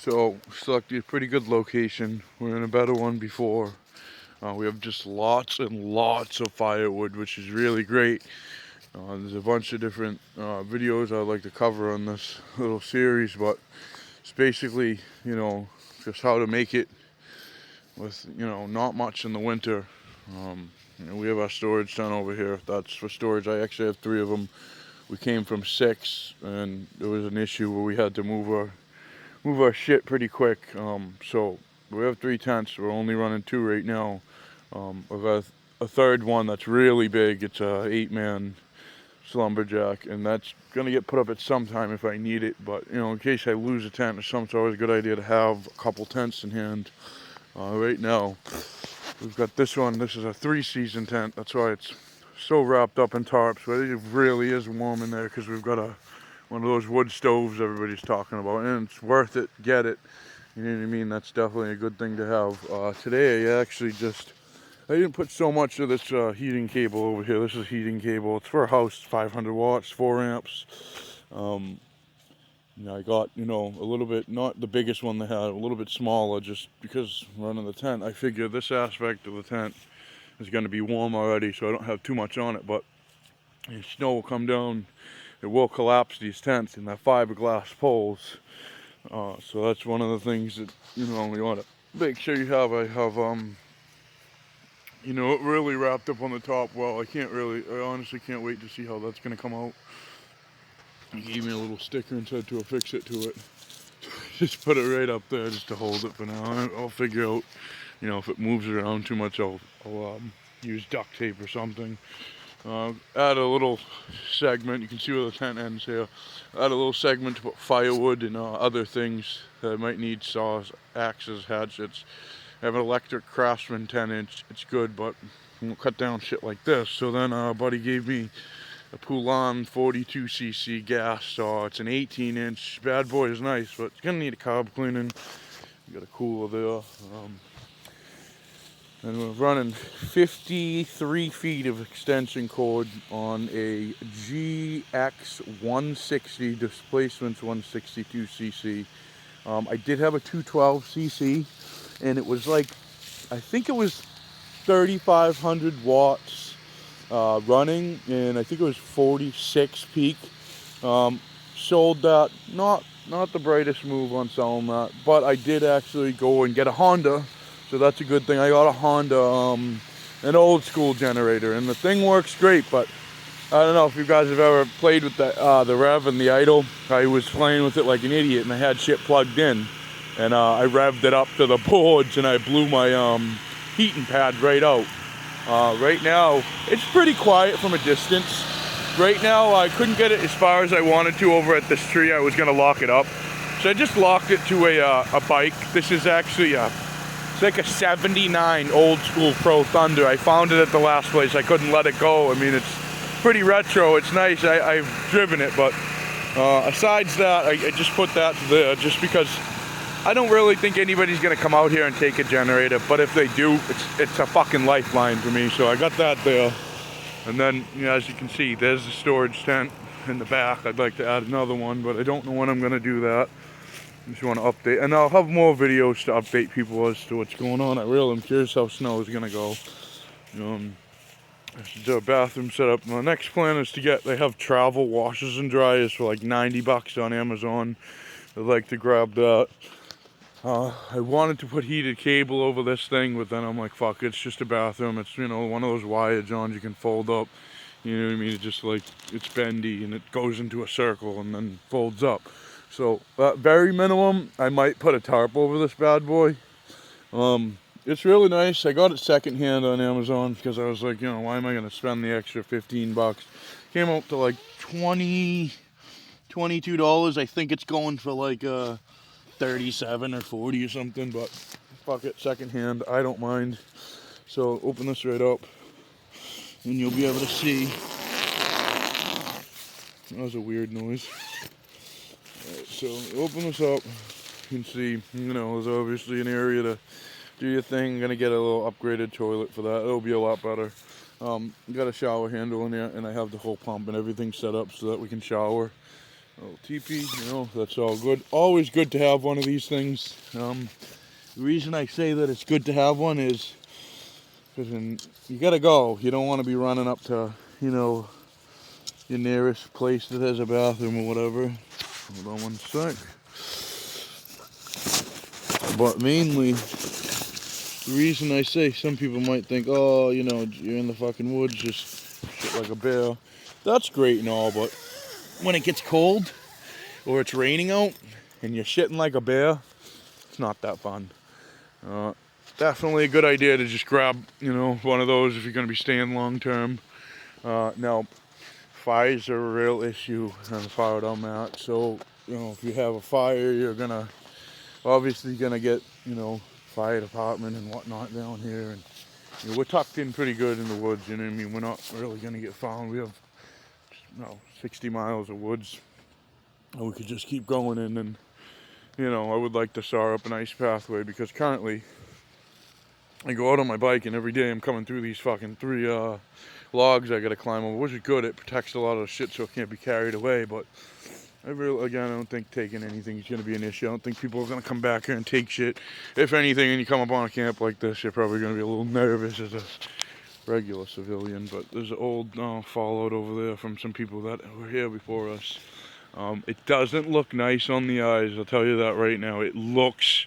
So selected a pretty good location. We're in a better one before. We have just lots and lots of firewood, which is really great. There's a bunch of different videos I'd like to cover on this little series, but it's basically, just how to make it with, not much in the winter. We have our storage tent over here. That's for storage. I actually have 3 of them. We came from 6, and there was an issue where we had to move our shit pretty quick. So we have 3 tents. We're only running 2 right now. I've got a third one that's really big. It's a 8-man slumberjack, and that's gonna get put up at some time if I need it. But in case I lose a tent or something, it's always a good idea to have a couple tents in hand. Right now, we've got this one. This is a 3-season tent. That's why it's so wrapped up in tarps, but it really is warm in there because we've got one of those wood stoves everybody's talking about, and it's worth it. Get it. You know what I mean? That's definitely a good thing to have. Today, I didn't put so much of this heating cable over here. This is heating cable. It's for a house, 500 watts, 4 amps. I got, a little bit, not the biggest one they had, a little bit smaller, just because running the tent. I figure this aspect of the tent is going to be warm already, so I don't have too much on it. But the snow will come down, it will collapse these tents, and they're fiberglass poles. So that's one of the things that, you want to make sure you have. I have, it really wrapped up on the top well. I honestly can't wait to see how that's going to come out. He gave me a little sticker and said to affix it to it. Just put it right up there just to hold it for now. I'll figure out, if it moves around too much, I'll use duct tape or something. Add a little segment. You can see where the tent ends here. Add a little segment to put firewood and other things that I might need: saws, axes, hatchets. I have an electric Craftsman 10-inch. It's good, but we'll cut down shit like this. So then a buddy gave me a Poulan 42cc gas saw. It's an 18-inch. Bad boy is nice, but it's gonna need a carb cleaning. Got a cooler there. And we're running 53 feet of extension cord on a GX 160, displacement's 162cc. I did have a 212cc, and it was I think it was 3,500 watts running, and I think it was 46 peak. Sold that, not the brightest move on selling that, but I did actually go and get a Honda, so that's a good thing. I got a Honda, an old school generator, and the thing works great, but I don't know if you guys have ever played with the rev and the idle. I was playing with it like an idiot, and I had shit plugged in, and I revved it up to the boards, and I blew my heating pad right out. Right now, it's pretty quiet from a distance. Right now, I couldn't get it as far as I wanted to over at this tree. I was going to lock it up. So I just locked it to a bike. This is actually it's like a 79 old school Pro Thunder. I found it at the last place. I couldn't let it go. I mean, it's pretty retro. It's nice. I've driven it, but besides that, I just put that there just because I don't really think anybody's gonna come out here and take a generator, but if they do, it's a fucking lifeline for me. So I got that there. And then, as you can see, there's the storage tent in the back. I'd like to add another one, but I don't know when I'm gonna do that. I just want to update, and I'll have more videos to update people as to what's going on. I really am curious how snow is gonna go. This is their bathroom setup. My next plan is they have travel washers and dryers for like $90 on Amazon. I'd like to grab that. I wanted to put heated cable over this thing, but then I'm like, fuck, it's just a bathroom. It's, one of those wire johns you can fold up. You know what I mean? It's just it's bendy and it goes into a circle and then folds up. So, very minimum, I might put a tarp over this bad boy. It's really nice. I got it secondhand on Amazon because I was like, why am I going to spend the extra $15? Came out to like $22. I think it's going for like 37 or 40 or something, but fuck it, secondhand, I don't mind. So open this right up and you'll be able to see. That was a weird noise. Alright, so open this up, you can see, there's obviously an area to do your thing. I'm gonna get a little upgraded toilet for that. It'll be a lot better. Got a shower handle in there, and I have the whole pump and everything set up so that we can shower. little teepee, you know, that's all good. Always good to have one of these things. The reason I say that it's good to have one is because you gotta go. You don't want to be running up to, you know, your nearest place that has a bathroom or whatever. Hold on one sec. But mainly, the reason I say some people might think, oh, you know, you're in the fucking woods, just shit like a bear. That's great and all, but when it gets cold or it's raining out and you're shitting like a bear, it's not that fun. Definitely a good idea to just grab, you know, one of those if you're going to be staying long term. Now, fires are a real issue on the fire I'm at. So, you know, if you have a fire, you're obviously gonna get, you know, fire department and whatnot down here. And you know, we're tucked in pretty good in the woods, you know what I mean? We're not really gonna get found. We have, you know, 60 miles of woods. And we could just keep going in, and, you know, I would like to start up an ice pathway because currently I go out on my bike and every day I'm coming through these fucking 3 logs I gotta climb over, which is good. It protects a lot of the shit so it can't be carried away, but I don't think taking anything is gonna be an issue. I don't think people are gonna come back here and take shit. If anything, and you come up on a camp like this, you're probably gonna be a little nervous as a regular civilian, but there's an old fallout over there from some people that were here before us. It doesn't look nice on the eyes, I'll tell you that right now. It looks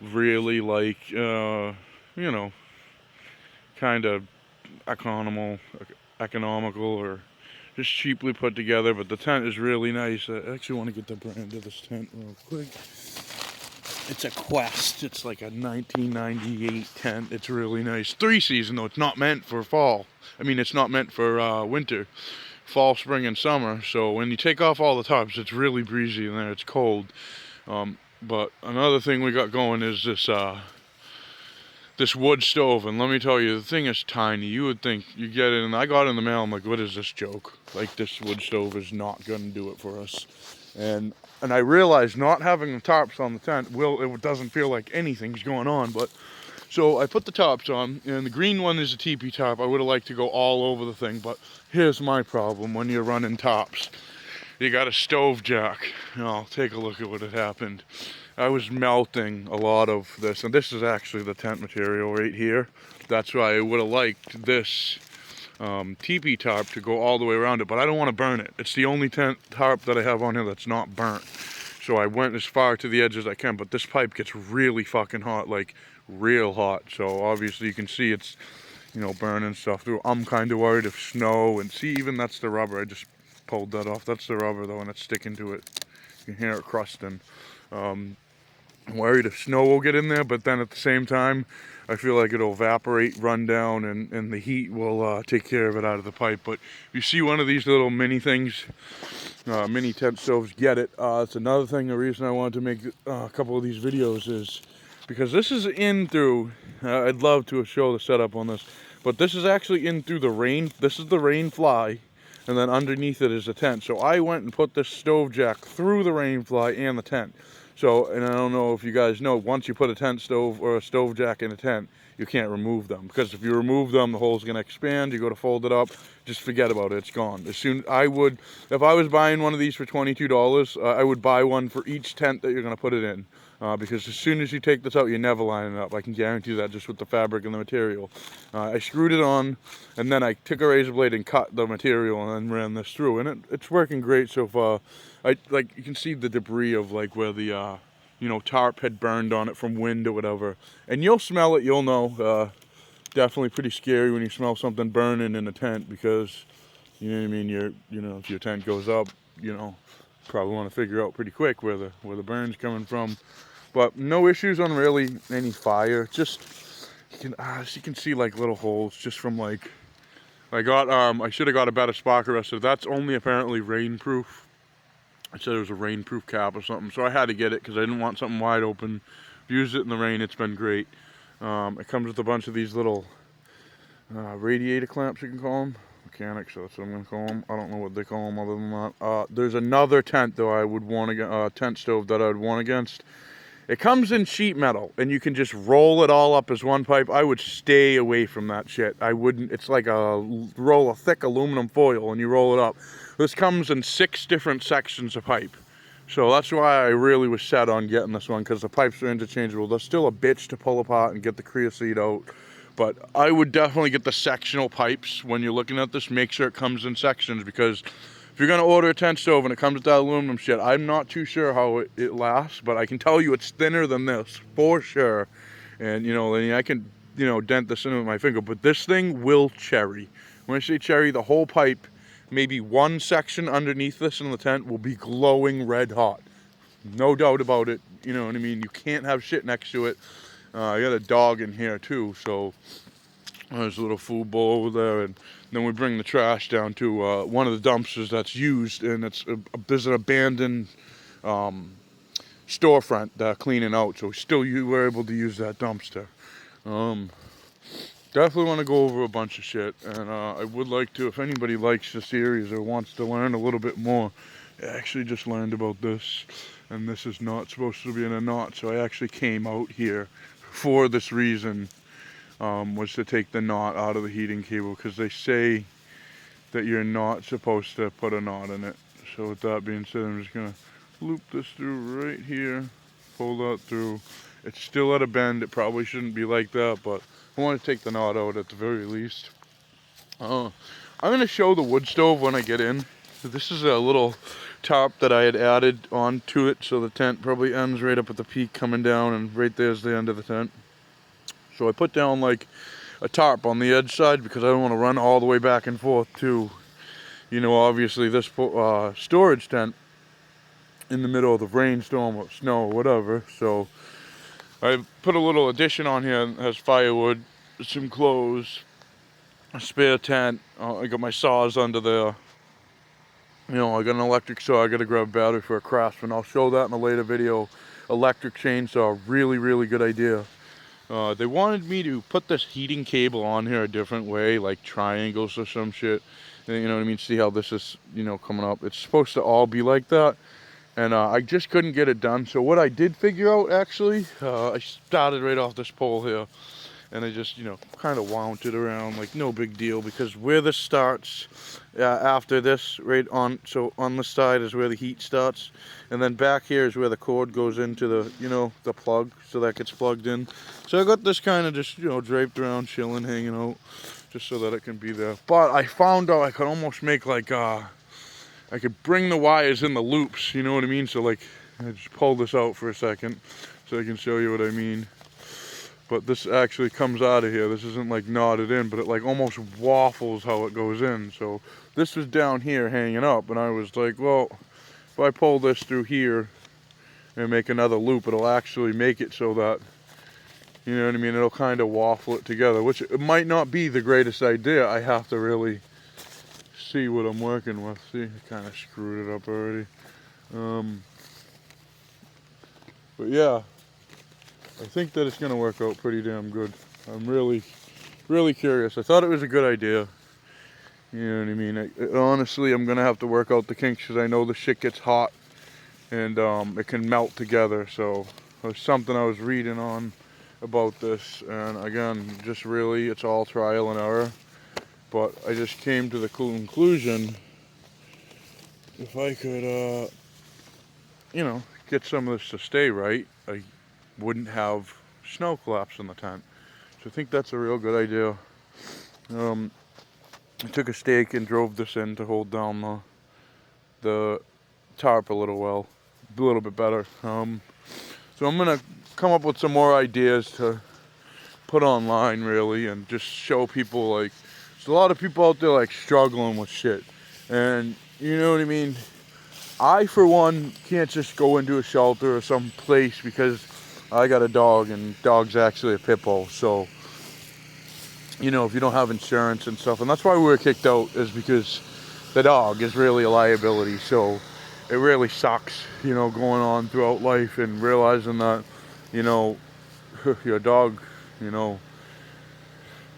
really like, you know, kind of economical or just cheaply put together, but the tent is really nice. I actually want to get the brand of this tent real quick. It's a Quest. It's like a 1998 tent. It's really nice. 3-season though. It's not meant for fall. I mean, it's not meant for winter. Fall, spring, and summer. So when you take off all the tops, it's really breezy in there. It's cold. But another thing we got going is this wood stove, and let me tell you, the thing is tiny. You would think you get it, and I got it in the mail. I'm like, what is this joke? Like, this wood stove is not gonna do it for us. And I realized not having the tarps on the tent, it doesn't feel like anything's going on. But so I put the tarps on, and the green one is a teepee tarp. I would have liked to go all over the thing, but here's my problem when you're running tops. You got a stove jack. Oh, take a look at what had happened. I was melting a lot of this, and this is actually the tent material right here. That's why I would have liked this teepee tarp to go all the way around it, but I don't want to burn it. It's the only tent tarp that I have on here that's not burnt. So I went as far to the edge as I can, but this pipe gets really fucking hot, like real hot. So obviously you can see it's, you know, burning stuff through. I'm kind of worried if snow, and see, even that's the rubber. I just pulled that off. That's the rubber though, and it's sticking to it. You can hear it crusting. I'm worried if snow will get in there, but then at the same time, I feel like it'll evaporate, run down, and the heat will take care of it out of the pipe. But if you see one of these little mini things, mini tent stoves, get it. It's another thing, the reason I wanted to make a couple of these videos is because this is in through, I'd love to show the setup on this, but this is actually in through the rain. This is the rain fly, and then underneath it is a tent. So I went and put this stove jack through the rain fly and the tent. So, and I don't know if you guys know, once you put a tent stove or a stove jack in a tent, you can't remove them. Because if you remove them, the hole's gonna expand, you go to fold it up, just forget about it, it's gone. If I was buying one of these for $22, I would buy one for each tent that you're gonna put it in. Because as soon as you take this out, you're never lining it up. I can guarantee that just with the fabric and the material. I screwed it on, and then I took a razor blade and cut the material and then ran this through. And it's working great so far. Like, you can see the debris of like where the you know, tarp had burned on it from wind or whatever. And you'll smell it, you'll know. Definitely pretty scary when you smell something burning in a tent, because, you know what I mean, you know, if your tent goes up, you know, probably want to figure out pretty quick where the burn's coming from. But no issues on really any fire. Just as you can see, like little holes just from like, I should have got a better spark arrestor. That's only apparently rainproof. I said it was a rainproof cap or something, so I had to get it because I didn't want something wide open. Used it in the rain, it's been great. It comes with a bunch of these little radiator clamps, you can call them. Mechanics, so that's what I'm going to call them. I don't know what they call them other than that. There's another tent though I would want to tent stove that I would want against. It comes in sheet metal, and you can just roll it all up as one pipe. I would stay away from that shit. I wouldn't. It's like a roll of thick aluminum foil, and you roll it up. This comes in 6 different sections of pipe. So that's why I really was set on getting this one, because the pipes are interchangeable. They're still a bitch to pull apart and get the creosote out. But I would definitely get the sectional pipes when you're looking at this. Make sure it comes in sections, because if you're going to order a tent stove and it comes with that aluminum shit, I'm not too sure how it lasts, but I can tell you it's thinner than this for sure. And, you know, I can, you know, dent this in with my finger, but this thing will cherry. When I say cherry, the whole pipe, maybe one section underneath this in the tent, will be glowing red hot. No doubt about it. You know what I mean? You can't have shit next to it. I got a dog in here too, so there's a little food bowl over there, and then we bring the trash down to one of the dumpsters that's used, and there's an abandoned storefront that cleaning out, so you were able to use that dumpster. Definitely want to go over a bunch of shit, and I would like to, if anybody likes the series or wants to learn a little bit more. I actually just learned about this, and this is not supposed to be in a knot, so I actually came out here for this reason, was to take the knot out of the heating cable, because they say that you're not supposed to put a knot in it. So with that being said, I'm just going to loop this through right here, pull that through. It's still at a bend. It probably shouldn't be like that, but I want to take the knot out at the very least. I'm going to show the wood stove when I get in. This is a little tarp that I had added onto it, so the tent probably ends right up at the peak coming down, and right there's the end of the tent. So I put down like a tarp on the edge side, because I don't want to run all the way back and forth to, you know, obviously this storage tent in the middle of the rainstorm or snow or whatever. So I put a little addition on here that has firewood, some clothes, a spare tent. I got my saws under there. You know, I got an electric saw. I got to grab a battery for a Craftsman. I'll show that in a later video. Electric chainsaw, really, really good idea. They wanted me to put this heating cable on here a different way, like triangles or some shit. You know what I mean? See how this is, you know, coming up. It's supposed to all be like that. And I just couldn't get it done. So what I did figure out, actually, I started right off this pole here. And I just, you know, kind of wound it around, like no big deal, because where this starts, after this, right on, so on the side is where the heat starts, and then back here is where the cord goes into the, you know, the plug, so that gets plugged in. So I got this kind of just, you know, draped around, chilling, hanging out, just so that it can be there. But I found out I could almost make like, I could bring the wires in the loops, you know what I mean? So like, I just pull this out for a second, so I can show you what I mean. But this actually comes out of here. This isn't like knotted in, but it like almost waffles how it goes in. So this was down here hanging up, and I was like, well, if I pull this through here and make another loop, it'll actually make it so that, you know what I mean, it'll kind of waffle it together, which it might not be the greatest idea. I have to really see what I'm working with. See, I kind of screwed it up already. But yeah, I think that it's going to work out pretty damn good. I'm really, really curious. I thought it was a good idea. You know what I mean? Honestly, I'm going to have to work out the kinks, because I know the shit gets hot and it can melt together. So there's something I was reading on about this. And again, just really, it's all trial and error. But I just came to the conclusion, if I could, you know, get some of this to stay right, I wouldn't have snow collapse in the tent. So I think that's a real good idea. I took a stake and drove this in to hold down the tarp a little bit better. So I'm gonna come up with some more ideas to put online, really, and just show people, like, there's a lot of people out there like struggling with shit, and you know what I mean. I, for one, can't just go into a shelter or some place, because I got a dog, and dog's actually a pit bull. So, you know, if you don't have insurance and stuff, and that's why we were kicked out, is because the dog is really a liability. So it really sucks, you know, going on throughout life and realizing that, you know, your dog, you know,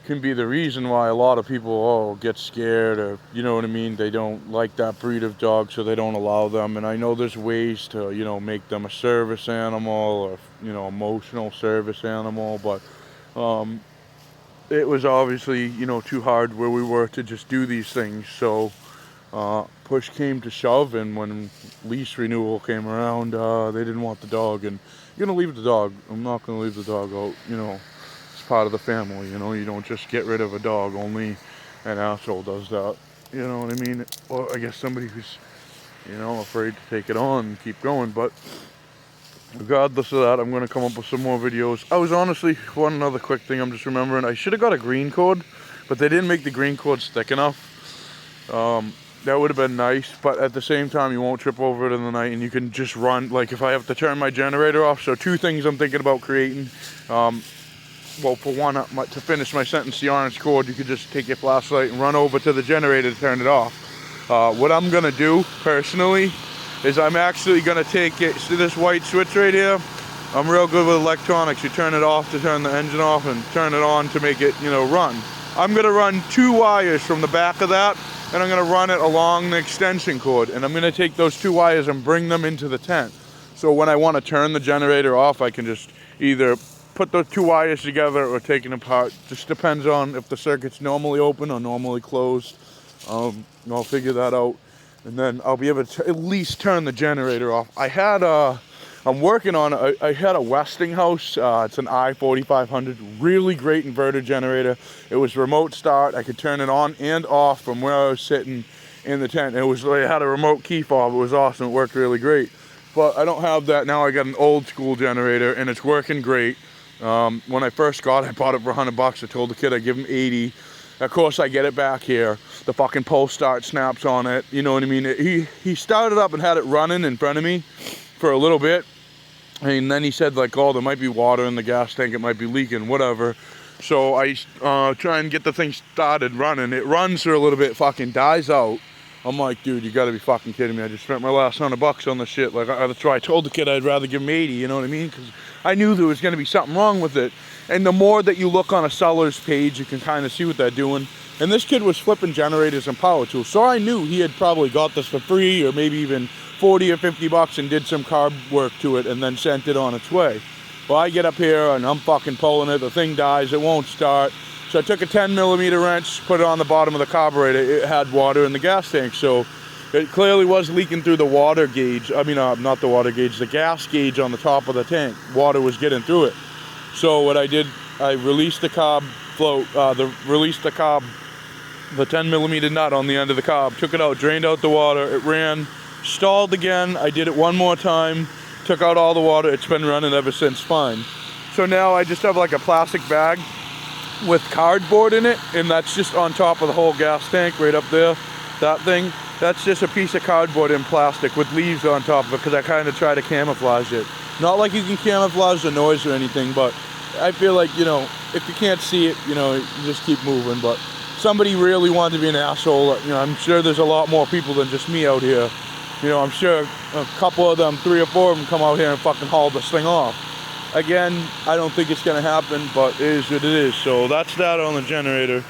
can be the reason why a lot of people get scared, or, you know what I mean, they don't like that breed of dog, so they don't allow them. And I know there's ways to, you know, make them a service animal, or, you know, emotional service animal, but it was obviously, you know, too hard where we were to just do these things. So Push came to shove, and when lease renewal came around, they didn't want the dog, and you're gonna leave the dog. I'm not gonna leave the dog out, you know, it's part of the family, you know, you don't just get rid of a dog, only an asshole does that, you know what I mean? Or I guess somebody who's, you know, afraid to take it on and keep going, but regardless of that, I'm gonna come up with some more videos. I was honestly, one other quick thing I'm just remembering, I should have got a green cord, but they didn't make the green cords thick enough. That would have been nice, but at the same time, you won't trip over it in the night, and you can just run, like if I have to turn my generator off. So two things I'm thinking about creating. Well, for one, to finish my sentence, the orange cord, you could just take your flashlight and run over to the generator to turn it off. What I'm gonna do, personally, is I'm actually gonna take it, see this white switch right here? I'm real good with electronics. You turn it off to turn the engine off and turn it on to make it, you know, run. I'm gonna run 2 wires from the back of that, and I'm gonna run it along the extension cord, and I'm gonna take those 2 wires and bring them into the tent. So when I wanna turn the generator off, I can just either put the 2 wires together or take it apart. Just depends on if the circuit's normally open or normally closed. I'll figure that out, and then I'll be able to at least turn the generator off. I'm working on, I had a Westinghouse, it's an i4500, really great inverter generator. It was remote start, I could turn it on and off from where I was sitting in the tent. It had a remote key fob, it was awesome, it worked really great. But I don't have that now. I got an old school generator and it's working great. When I first got it, I bought it for $100. I told the kid I'd give him 80. Of course, I get it back here. The fucking pulse start snaps on it. You know what I mean? He started up and had it running in front of me for a little bit. And then he said, like, oh, there might be water in the gas tank. It might be leaking, whatever. So I try and get the thing started running. It runs for a little bit, fucking dies out. I'm like, dude, you gotta be fucking kidding me. I just spent my last $100 on this shit. Like, that's why I told the kid I'd rather give him 80, you know what I mean? Because I knew there was gonna be something wrong with it. And the more that you look on a seller's page, you can kind of see what they're doing. And this kid was flipping generators and power tools. So I knew he had probably got this for free or maybe even 40 or 50 bucks and did some carb work to it and then sent it on its way. Well, I get up here and I'm fucking pulling it. The thing dies, it won't start. So I took a 10mm wrench, put it on the bottom of the carburetor. It had water in the gas tank, so it clearly was leaking through the water gauge. I mean, not the water gauge, the gas gauge on the top of the tank. Water was getting through it. So what I did, I released the carb float, the 10mm nut on the end of the carb, took it out, drained out the water, it ran, stalled again. I did it one more time, took out all the water. It's been running ever since fine. So now I just have like a plastic bag with cardboard in it, and that's just on top of the whole gas tank right up there. That thing, that's just a piece of cardboard in plastic with leaves on top of it, because I kind of try to camouflage it. Not like you can camouflage the noise or anything, but I feel like, you know, if you can't see it, you know, you just keep moving. But somebody really wanted to be an asshole. You know, I'm sure there's a lot more people than just me out here. You know, I'm sure a couple of them, 3 or 4 of them, come out here and fucking haul this thing off. Again, I don't think it's gonna happen, but it is what it is. So that's that on the generator.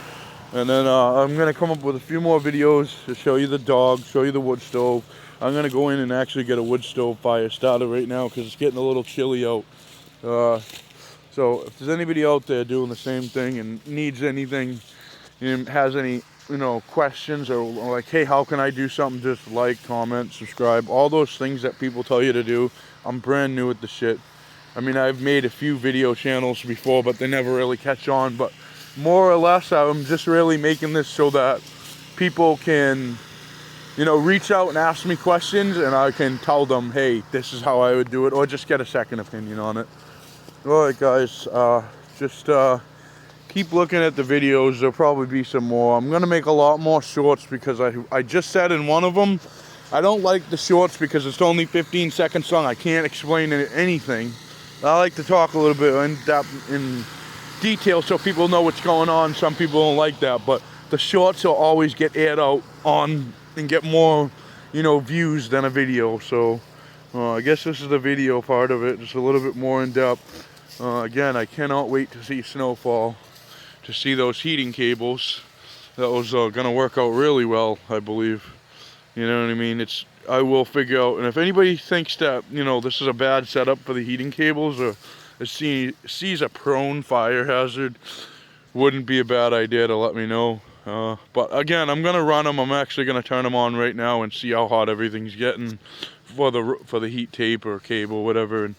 And then I'm gonna come up with a few more videos to show you the dog, show you the wood stove. I'm gonna go in and actually get a wood stove fire started right now because it's getting a little chilly out. So if there's anybody out there doing the same thing and needs anything, and has any, you know, questions or like, hey, how can I do something? Just like, comment, subscribe, all those things that people tell you to do. I'm brand new at the shit. I mean, I've made a few video channels before, but they never really catch on. But more or less, I'm just really making this so that people can, you know, reach out and ask me questions, and I can tell them, hey, this is how I would do it, or just get a second opinion on it. All right, guys, just keep looking at the videos. There'll probably be some more. I'm gonna make a lot more shorts because I just said in one of them, I don't like the shorts because it's only 15 seconds long. I can't explain anything. I like to talk a little bit in detail so people know what's going on. Some people don't like that, but the shorts will always get aired out on and get more, you know, views than a video. So I guess this is the video part of it, just a little bit more in depth. Again, I cannot wait to see snowfall, to see those heating cables. That was gonna work out really well, I believe. You know what I mean? I will figure out, and if anybody thinks that, you know, this is a bad setup for the heating cables, or sees a prone fire hazard, wouldn't be a bad idea to let me know. But again, I'm gonna run them. I'm actually gonna turn them on right now and see how hot everything's getting for the heat tape or cable, whatever, and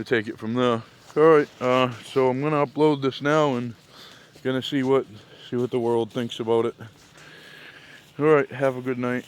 take it from there. All right, so I'm gonna upload this now and gonna see what the world thinks about it. All right, have a good night.